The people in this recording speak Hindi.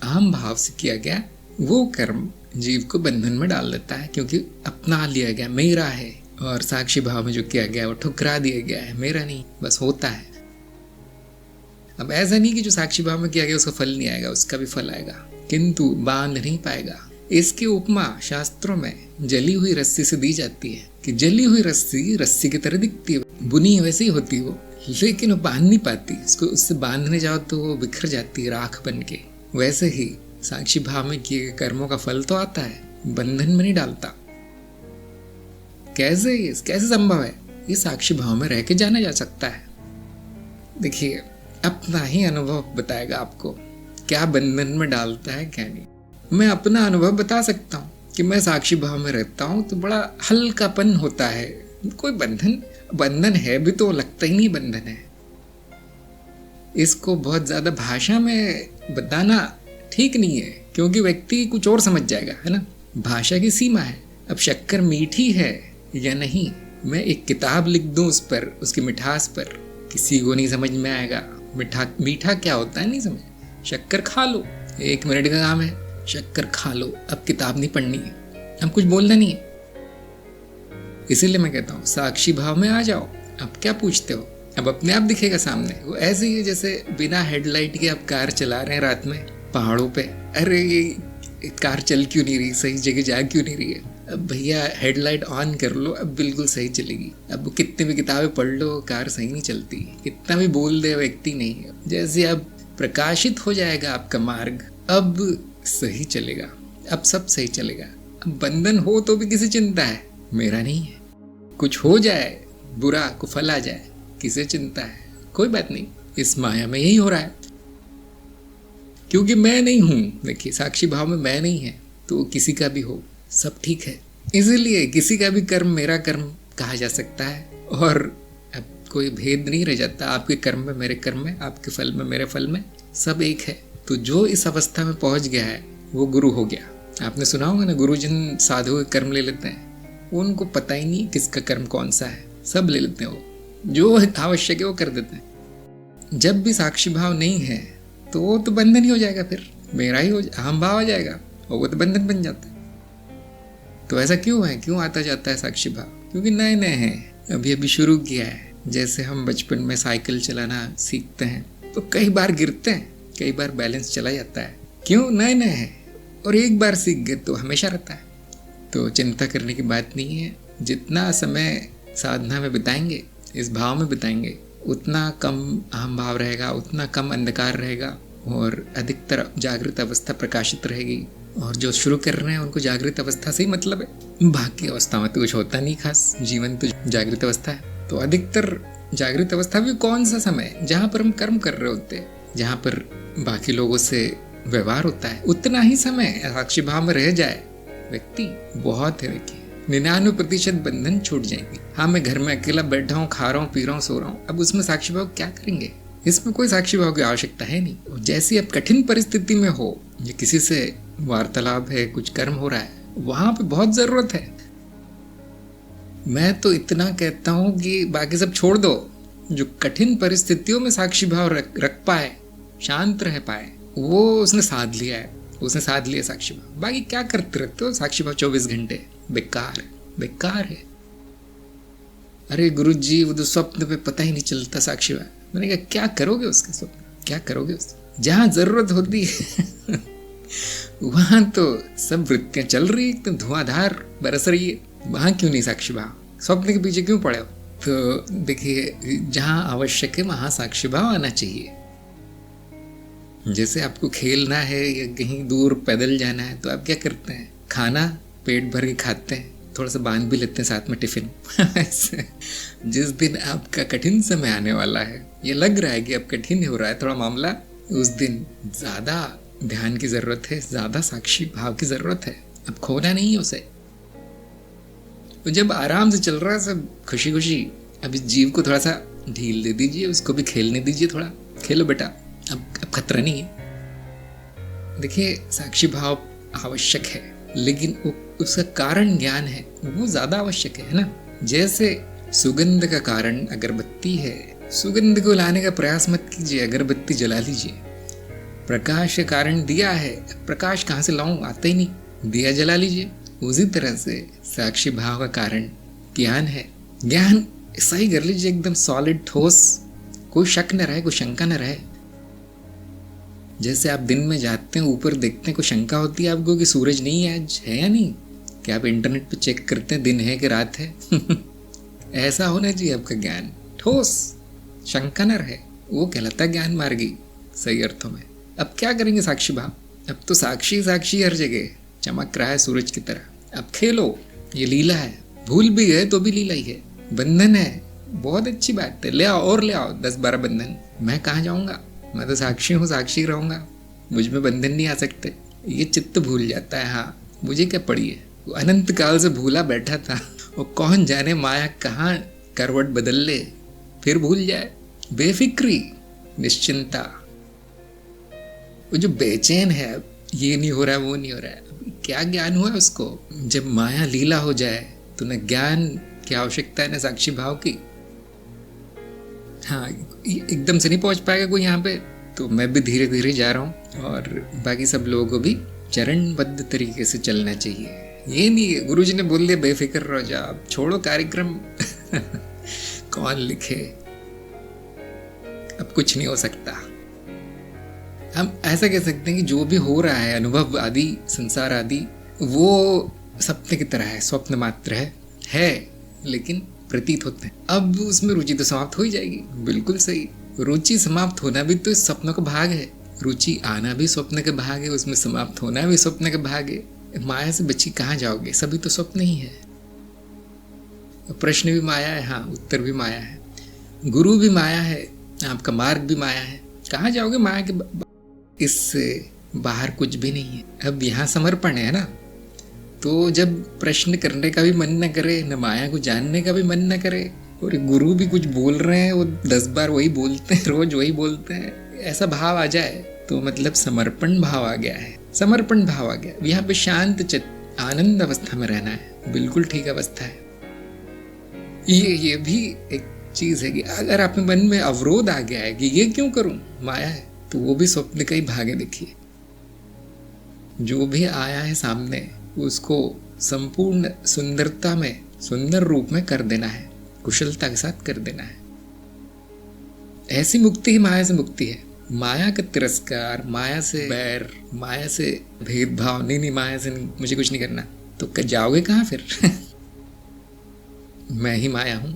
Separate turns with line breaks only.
अहम भाव से किया गया वो कर्म जीव को बंधन में डाल देता है, क्योंकि अपना लिया गया, मेरा है। और साक्षी भाव में जो किया गया वो ठुकरा दिया गया है, मेरा नहीं, बस होता है। अब ऐसा नहीं कि जो साक्षी भाव में किया गया उसका फल नहीं आएगा, उसका भी फल आएगा, किंतु बांध नहीं पाएगा। इसकी उपमा शास्त्रों में जली हुई रस्सी से दी जाती है कि जली हुई रस्सी रस्सी की तरह दिखती है, बुनी वैसे ही होती है वो, लेकिन वो बांध नहीं पाती। उसको उससे बांधने जाओ तो वो बिखर जाती है राख बन के। वैसे ही साक्षी भाव में किए गए कर्मों का फल तो आता है, बंधन में नहीं डालता। कैसे संभव है? ये साक्षी भाव में रह के जाना जा सकता है। देखिए, अपना ही अनुभव बताएगा आपको क्या बंधन में डालता है क्या नहीं। मैं अपना अनुभव बता सकता हूँ कि मैं साक्षी भाव में रहता हूँ तो बड़ा हल्कापन होता है। कोई बंधन है भी तो लगता ही नहीं बंधन है। इसको बहुत ज्यादा भाषा में बताना ठीक नहीं है, क्योंकि व्यक्ति कुछ और समझ जाएगा, है ना। भाषा की सीमा है। अब शक्कर मीठी है या नहीं, मैं एक किताब लिख दूं उस पर, उसकी मिठास पर, किसी को नहीं समझ में आएगा। मीठा क्या होता है नहीं समझ। शक्कर खा लो, 1 मिनट का काम है, शक्कर खा लो। अब किताब नहीं पढ़नी है, अब कुछ बोलना नहीं है। इसीलिए मैं कहता हूँ साक्षी भाव में आ जाओ। अब क्या पूछते हो, अब अपने आप दिखेगा सामने। वो ऐसे ही है जैसे बिना हेडलाइट के आप कार चला रहे हैं रात में पहाड़ों पे। अरे ये कार चल क्यों नहीं रही, सही जगह जा क्यों नहीं रही है। अब भैया हेडलाइट ऑन कर लो, अब बिल्कुल सही चलेगी। अब कितने भी किताबें पढ़ लो, कार सही नहीं चलती। कितना भी बोल दे व्यक्ति नहीं है। जैसे अब प्रकाशित हो जाएगा आपका मार्ग, अब सही चलेगा, अब सब सही चलेगा। अब बंधन हो तो भी किसी चिंता है, मेरा नहीं है। कुछ हो जाए बुरा, को फल आ जाए, किसे चिंता है, कोई बात नहीं। इस माया में यही हो रहा है, क्योंकि मैं नहीं हूं। देखिए, साक्षी भाव में मैं नहीं है तो किसी का भी हो सब ठीक है। इसीलिए किसी का भी कर्म मेरा कर्म कहा जा सकता है, और अब कोई भेद नहीं रह जाता। आपके कर्म में मेरे कर्म में, आपके फल में मेरे फल में, सब एक है। तो जो इस अवस्था में पहुंच गया है वो गुरु हो गया। आपने सुना होगा ना, गुरु जिन साधु के कर्म ले लेते हैं, उनको पता ही नहीं किसका कर्म कौन सा है, सब ले लेते हैं। वो जो आवश्यक है वो कर देते हैं। जब भी साक्षी भाव नहीं है तो वो तो बंधन ही हो जाएगा, फिर मेरा ही अहम भाव आ जाएगा और वो तो बंधन बन जाता है। तो ऐसा क्यों है, क्यों आता जाता है साक्षी भाव? क्योंकि नए नए हैं, अभी अभी शुरू किया है। जैसे हम बचपन में साइकिल चलाना सीखते हैं तो कई बार गिरते हैं, कई बार बैलेंस चला जाता है। क्यों? नए नए हैं, और एक बार सीख गए तो हमेशा रहता है। तो चिंता करने की बात नहीं है। जितना समय साधना में बिताएंगे, इस भाव में बिताएंगे, उतना कम अहम भाव रहेगा, उतना कम अंधकार रहेगा, और अधिकतर जागृत अवस्था प्रकाशित रहेगी। और जो शुरू कर रहे हैं उनको जागृत अवस्था से ही मतलब है। बाकी अवस्था में तो कुछ होता नहीं खास, जीवन तो जागृत अवस्था है। तो अधिकतर जागृत अवस्था भी कौन सा समय, जहाँ पर हम कर्म कर रहे होते हैं, जहाँ पर बाकी लोगों से व्यवहार होता है, उतना ही समय साक्षी भाव में रह जाए व्यक्ति, बहुत है। देखिए, 99% बंधन छूट जाएंगे। हाँ, मैं घर में अकेला बैठा हूँ, खा रहा हूँ, पी रहा हूँ, सो रहा हूँ, अब उसमें साक्षी भाव क्या करेंगे? इसमें कोई साक्षी भाव की आवश्यकता है नहीं। जैसी अब कठिन परिस्थिति में हो, या किसी से वार्तालाप है, कुछ कर्म हो रहा है, वहां पे बहुत जरूरत है। मैं तो इतना कहता हूं कि बाकी सब छोड़ दो। जो कठिन परिस्थितियों में साक्षी भाव रख पाए, शांत रह पाए, वो उसने साध लिया है, उसने साध लिया साक्षी भाव। बाकी क्या करते रहते हो? साक्षी भाव 24 घंटे बेकार है, बेकार है। अरे गुरुजी, वो तो स्वप्न पे पता ही नहीं चलता साक्षी भाव। मैंने कहा क्या करोगे उसके स्वप्न, क्या करोगे उससे? जहां जरूरत होती है वहां तो सब वृत्तियां चल रही है, एकदम धुआंधार बरस रही है, वहां क्यों नहीं साक्षी भाव? स्वप्न के पीछे क्यों पड़े हो? तो देखिए, जहां आवश्यक है वहां साक्षी भाव आना चाहिए। जैसे आपको खेलना है या कहीं दूर पैदल जाना है तो आप क्या करते हैं? खाना पेट भर के खाते हैं, थोड़ा सा बांध भी लेते हैं साथ में टिफिन। जिस दिन आपका कठिन समय आने वाला है, ये लग रहा है कि अब कठिन हो रहा है थोड़ा मामला, उस दिन ज्यादा ध्यान की जरूरत है, ज्यादा साक्षी भाव की जरूरत है। अब खोना नहीं है उसे। तो जब आराम से चल रहा है सब खुशी खुशी, अब इस जीव को थोड़ा सा ढील दे दीजिए, उसको भी खेलने दीजिए, थोड़ा खेलो बेटा, अब खतरा नहीं है। देखिए, साक्षी भाव आवश्यक है, लेकिन उसका कारण ज्ञान है, वो ज्यादा आवश्यक है ना। जैसे सुगंध का कारण अगरबत्ती है, सुगंध को लाने का प्रयास मत कीजिए, अगरबत्ती जला लीजिए। प्रकाश के कारण दिया है, प्रकाश कहाँ से लाऊं, आता ही नहीं, दिया जला लीजिए। उसी तरह से साक्षी भाव का कारण ज्ञान है। ज्ञान सही कर लीजिए, एकदम सॉलिड ठोस, कोई शक न रहे, कोई शंका न रहे। जैसे आप दिन में जाते हैं, ऊपर देखते हैं, कोई शंका होती है आपको कि सूरज नहीं है आज, है या नहीं? क्या आप इंटरनेट पे चेक करते हैं दिन है कि रात है? ऐसा होना चाहिए आपका ज्ञान, ठोस, शंका न रहे, वो कहलाता है ज्ञान मार्गी सही अर्थों में। अब क्या करेंगे साक्षी भाव? अब तो साक्षी साक्षी हर जगह चमक रहा है सूरज की तरह। अब खेलो, ये लीला है, भूल भी गए तो भी लीला ही है, बंधन है, बहुत अच्छी बात है, ले आओ और ले आओ 10-12 बंधन। मैं कहाँ जाऊँगा, मैं तो साक्षी हूँ, साक्षी रहूँगा, मुझ में बंधन नहीं आ सकते। ये चित्त भूल जाता है। हाँ, मुझे क्या पड़ी है, वो अनंत काल से भूला बैठा था, वो कौन जाने माया कहाँ करवट बदल ले फिर भूल जाए। बेफिक्री, निश्चिंता। वो जो बेचैन है, ये नहीं हो रहा है, वो नहीं हो रहा है, क्या ज्ञान हुआ उसको? जब माया लीला हो जाए तो न ज्ञान की आवश्यकता है न साक्षी भाव की। हाँ, एकदम से नहीं पहुंच पाएगा कोई यहाँ पे, तो मैं भी धीरे धीरे जा रहा हूँ और बाकी सब लोगों को भी चरणबद्ध तरीके से चलना चाहिए। ये नहीं गुरुजी ने बोल दिया बेफिक्र रहो जाओ, छोड़ो कार्यक्रम। कौन लिखे, अब कुछ नहीं हो सकता। हम ऐसा कह सकते हैं कि जो भी हो रहा है, अनुभव आदि, संसार आदि, वो सपने की तरह है, स्वप्न मात्र है लेकिन प्रतीत होते हैं। अब उसमें रुचि तो समाप्त हो ही जाएगी। बिल्कुल सही, रुचि समाप्त होना भी तो इस स्वप्न का भाग है, रुचि आना भी स्वप्न का भाग है, उसमें समाप्त होना भी स्वप्न का भाग है। माया से बची कहाँ जाओगे, सभी तो स्वप्न ही है। प्रश्न भी माया है, हाँ, उत्तर भी माया है, गुरु भी माया है, आपका मार्ग भी माया है, कहाँ जाओगे माया के इससे बाहर कुछ भी नहीं है। अब यहाँ समर्पण है ना, तो जब प्रश्न करने का भी मन न करे, न माया को जानने का भी मन न करे, और गुरु भी कुछ बोल रहे हैं, वो 10 बार वही बोलते हैं, रोज वही बोलते हैं, ऐसा भाव आ जाए तो मतलब समर्पण भाव आ गया है, समर्पण भाव आ गया। यहाँ पे शांत चित्त आनंद अवस्था में रहना है, बिल्कुल ठीक अवस्था है। ये भी एक चीज है कि अगर आप मन में अवरोध आ गया है कि ये क्यों करूं, माया है, तो वो भी स्वप्न का ही भाग है। देखिए, जो भी आया है सामने उसको संपूर्ण सुंदरता में, सुंदर रूप में कर देना है, कुशलता के साथ कर देना है। ऐसी मुक्ति ही माया से मुक्ति है। माया का तिरस्कार, माया से बैर, माया से भेदभाव, नहीं माया से नहीं, मुझे कुछ नहीं करना, तो जाओगे कहाँ फिर? मैं ही माया हूं।